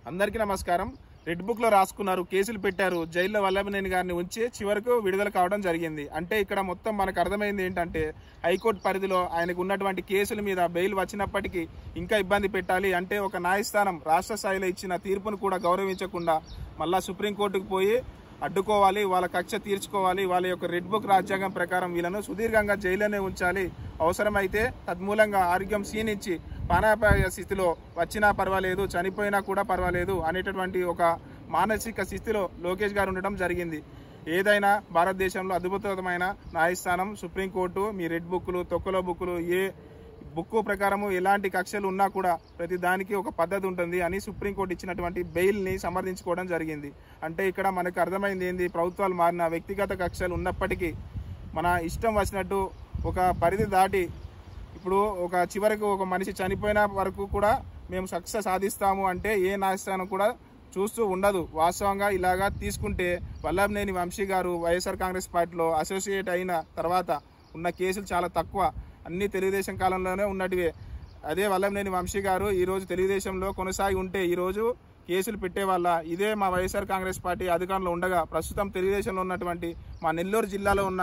అందరికీ నమస్కారం. Red book లో రాసుకున్నారు, కేసులు పెట్టారు, జైల్లో వల్లభనేని గారిని ఉంచి చివరకు విడుదల కావడం జరిగింది. అంటే ఇక్కడ మొత్తం మనకు అర్థమైంది ఏంటంటే హైకోర్టు పరిధిలో ఆయనకు ఉన్నటువంటి కేసుల మీద బెయిల్ వచ్చినప్పటికీ ఇంకా ఇబ్బంది పెట్టాలి అంటే ఒక న్యాయస్థానం రాష్ట్ర స్థాయిలో ఇచ్చిన తీర్పును కూడా గౌరవించకుండా మళ్ళా సుప్రీంకోర్టుకు పోయి అడ్డుకోవాలి, వాళ్ళ కక్ష తీర్చుకోవాలి. వాళ్ళ యొక్క రెడ్ బుక్ రాజ్యాంగం ప్రకారం వీళ్ళను సుదీర్ఘంగా జైల్లోనే ఉంచాలి, అవసరమైతే తద్మూలంగా ఆరోగ్యం క్షీణించి ప్రాణాపాయ స్థితిలో వచ్చినా పర్వాలేదు, చనిపోయినా కూడా పర్వాలేదు అనేటటువంటి ఒక మానసిక స్థితిలో లోకేష్ గారు ఉండడం జరిగింది. ఏదైనా భారతదేశంలో అద్భుతమైన న్యాయస్థానం సుప్రీంకోర్టు మీ రెడ్ బుక్లు, తొక్కలో బుక్లు, ఏ బుక్కు ప్రకారము ఎలాంటి కక్షలు ఉన్నా కూడా ప్రతి దానికి ఒక పద్ధతి ఉంటుంది అని సుప్రీంకోర్టు ఇచ్చినటువంటి బెయిల్ని సమర్థించుకోవడం జరిగింది. అంటే ఇక్కడ మనకు అర్థమైంది ఏంది, ప్రభుత్వాలు మారిన వ్యక్తిగత కక్షలు ఉన్నప్పటికీ మన ఇష్టం వచ్చినట్టు ఒక పరిధి దాటి ఇప్పుడు ఒక చివరకు ఒక మనిషి చనిపోయిన వరకు కూడా మేము సక్సెస్ సాధిస్తాము అంటే ఏ న్యాయస్థానం కూడా చూస్తూ ఉండదు. వాస్తవంగా ఇలాగా తీసుకుంటే వల్లభనేని వంశీ గారు వైఎస్ఆర్ కాంగ్రెస్ పార్టీలో అసోసియేట్ అయిన తర్వాత ఉన్న కేసులు చాలా తక్కువ, అన్ని తెలుగుదేశం కాలంలోనే ఉన్నటివే. అదే వల్లభనేని వంశీ గారు ఈరోజు తెలుగుదేశంలో కొనసాగి ఉంటే ఈరోజు కేసులు పెట్టేవాళ్ళ. ఇదే మా వైఎస్ఆర్ కాంగ్రెస్ పార్టీ అధికారంలో ఉండగా ప్రస్తుతం తెలుగుదేశంలో ఉన్నటువంటి మా నెల్లూరు జిల్లాలో ఉన్న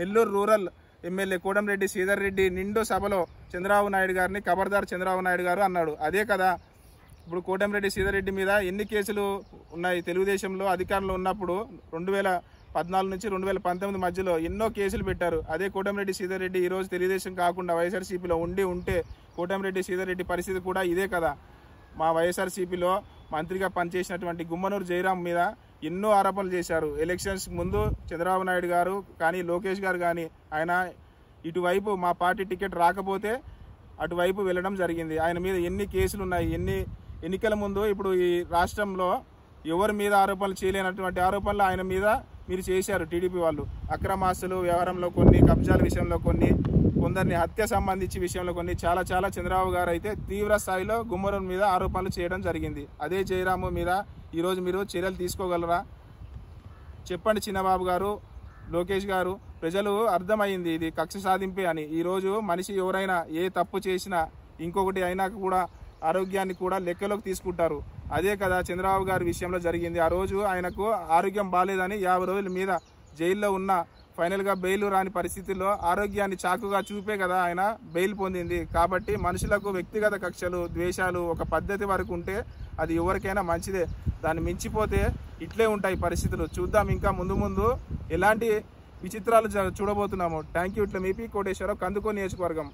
నెల్లూరు రూరల్ ఎమ్మెల్యే కోటంరెడ్డి శ్రీధర్ రెడ్డి నిండు సభలో చంద్రబాబు నాయుడు గారిని ఖబర్దార్ చంద్రబాబు నాయుడు గారు అన్నాడు. అదే కదా ఇప్పుడు కోటంరెడ్డి శ్రీధర్ రెడ్డి మీద ఎన్ని కేసులు ఉన్నాయి తెలుగుదేశంలో అధికారంలో ఉన్నప్పుడు 2014 నుంచి 2019 మధ్యలో ఎన్నో కేసులు పెట్టారు. అదే కోటంరెడ్డి శ్రీధర్ రెడ్డి ఈరోజు తెలుగుదేశం కాకుండా వైఎస్ఆర్సీపీలో ఉంటే కోటంరెడ్డి శ్రీధర్ రెడ్డి పరిస్థితి కూడా ఇదే కదా. మా వైఎస్ఆర్సీపీలో మంత్రిగా పనిచేసినటువంటి గుమ్మనూరు జయరాం మీద ఎన్నో ఆరోపణలు చేశారు. ఎలక్షన్స్ ముందు చంద్రబాబు నాయుడు గారు కానీ లోకేష్ గారు కానీ ఆయన ఇటువైపు మా పార్టీ టికెట్ రాకపోతే అటువైపు వెళ్ళడం జరిగింది. ఆయన మీద ఎన్ని కేసులు ఉన్నాయి, ఎన్నికల ముందు ఇప్పుడు ఈ రాష్ట్రంలో ఎవరి మీద ఆరోపణలు చేయలేనటువంటి ఆరోపణలు ఆయన మీద మీరు చేశారు. టీడీపీ వాళ్ళు అక్రమాస్తులు వ్యవహారంలో కొన్ని, కబ్జాల విషయంలో కొన్ని, కొందరిని హత్య సంబంధించి విషయంలో కొన్ని చాలా చంద్రబాబు గారు అయితే తీవ్ర స్థాయిలో గుమ్మరం మీద ఆరోపణలు చేయడం జరిగింది. అదే జయరాము మీద ఈరోజు మీరు చర్యలు తీసుకోగలరా చెప్పండి చిన్నబాబు గారు, లోకేష్ గారు. ప్రజలు అర్థమైంది ఇది కక్ష సాధింపే అని. ఈరోజు మనిషి ఎవరైనా ఏ తప్పు చేసినా ఇంకొకటి అయినా కూడా ఆరోగ్యాన్ని కూడా లెక్కలోకి తీసుకుంటారు. అదే కదా చంద్రబాబు గారి విషయంలో జరిగింది. ఆ రోజు ఆయనకు ఆరోగ్యం బాగాలేదని 50 రోజుల మీద జైల్లో ఉన్న ఫైనల్గా బెయిల్ రాని పరిస్థితుల్లో ఆరోగ్యాన్ని చాకుగా చూపే కదా ఆయన బెయిల్ పొందింది. కాబట్టి మనుషులకు వ్యక్తిగత కక్షలు, ద్వేషాలు ఒక పద్ధతి వరకు ఉంటే అది ఎవరికైనా మంచిదే. దాన్ని మించిపోతే ఇట్లే ఉంటాయి పరిస్థితులు. చూద్దాం ఇంకా ముందు ఎలాంటి విచిత్రాలు చూడబోతున్నాము. Thank you. ఇట్లా మీ పి కోటేశ్వరరావు, కందుకూరు నియోజకవర్గం.